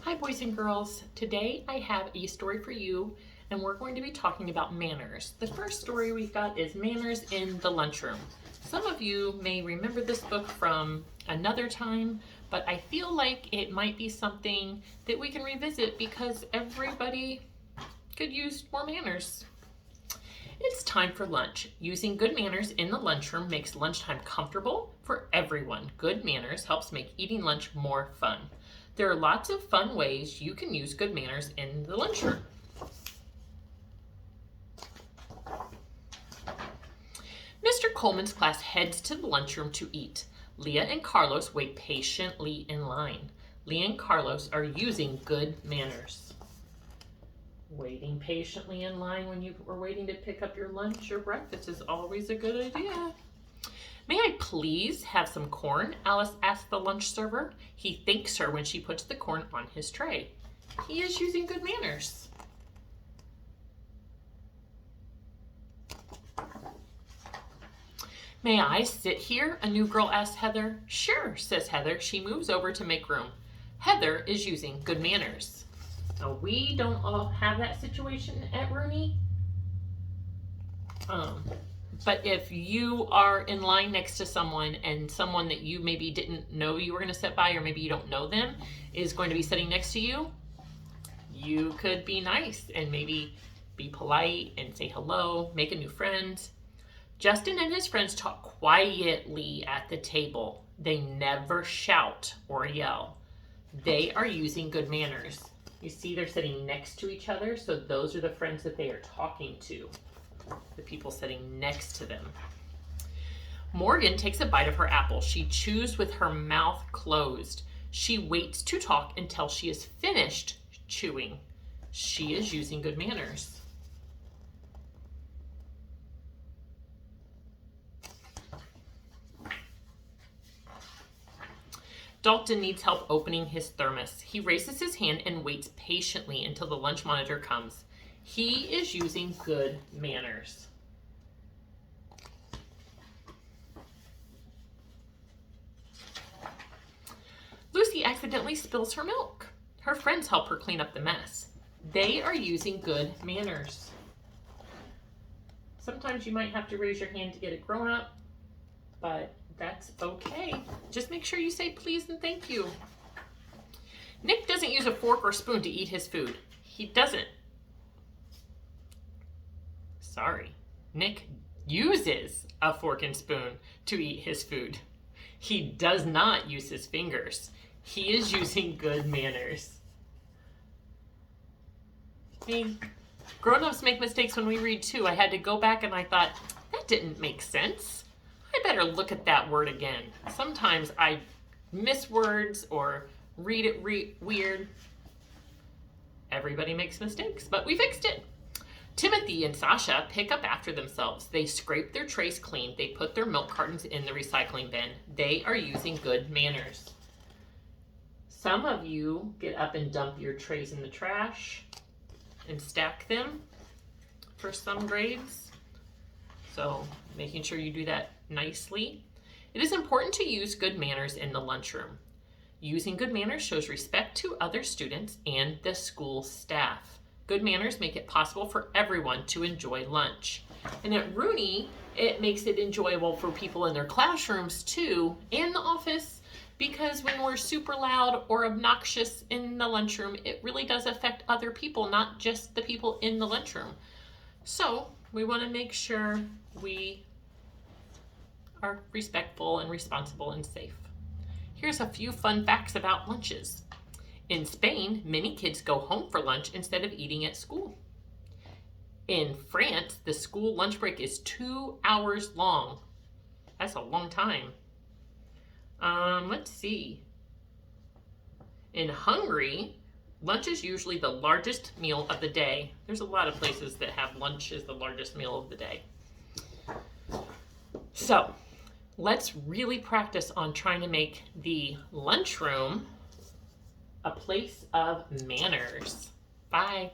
Hi boys and girls, today I have a story for you and we're going to be talking about manners. The first story we've got is Manners in the Lunchroom. Some of you may remember this book from another time, but I feel like it might be something that we can revisit because everybody could use more manners. It's time for lunch. Using good manners in the lunchroom makes lunchtime comfortable for everyone. Good manners helps make eating lunch more fun. There are lots of fun ways you can use good manners in the lunchroom. Mr. Coleman's class heads to the lunchroom to eat. Leah and Carlos wait patiently in line. Leah and Carlos are using good manners. Waiting patiently in line when you are waiting to pick up your lunch or breakfast is always a good idea. May I please have some corn? Alice asked the lunch server. He thanks her when she puts the corn on his tray. He is using good manners. May I sit here? A new girl asked Heather. Sure, says Heather. She moves over to make room. Heather is using good manners. Now, we don't all have that situation at Rooney. But if you are in line next to someone and someone that you maybe didn't know you were going to sit by, or maybe you don't know them, is going to be sitting next to you, you could be nice and maybe be polite and say hello, make a new friend. Justin and his friends talk quietly at the table. They never shout or yell. They are using good manners. You see they're sitting next to each other, so those are the friends that they are talking to. The people sitting next to them. Morgan takes a bite of her apple. She chews with her mouth closed. She waits to talk until she is finished chewing. She is using good manners. Dalton needs help opening his thermos. He raises his hand and waits patiently until the lunch monitor comes. He is using good manners. Lucy accidentally spills her milk. Her friends help her clean up the mess. They are using good manners. Sometimes you might have to raise your hand to get it grown up, but that's okay. Just make sure you say please and thank you. Nick doesn't use a fork or spoon to eat his food. He doesn't. Sorry. Nick uses a fork and spoon to eat his food. He does not use his fingers. He is using good manners. I mean, grown-ups make mistakes when we read too. I had to go back and I thought, that didn't make sense. I better look at that word again. Sometimes I miss words or read it weird. Everybody makes mistakes, but we fixed it. Timothy and Sasha pick up after themselves. They scrape their trays clean. They put their milk cartons in the recycling bin. They are using good manners. Some of you get up and dump your trays in the trash and stack them for some grades. So making sure you do that nicely. It is important to use good manners in the lunchroom. Using good manners shows respect to other students and the school staff. Good manners make it possible for everyone to enjoy lunch. And at Rooney, it makes it enjoyable for people in their classrooms too, and the office, because when we're super loud or obnoxious in the lunchroom, it really does affect other people, not just the people in the lunchroom. So we want to make sure we are respectful and responsible and safe. Here's a few fun facts about lunches. In Spain, many kids go home for lunch instead of eating at school. In France, the school lunch break is 2 hours long. That's a long time. Let's see. In Hungary, lunch is usually the largest meal of the day. There's a lot of places that have lunch as the largest meal of the day. So, let's really practice on trying to make the lunchroom a place of manners. Bye.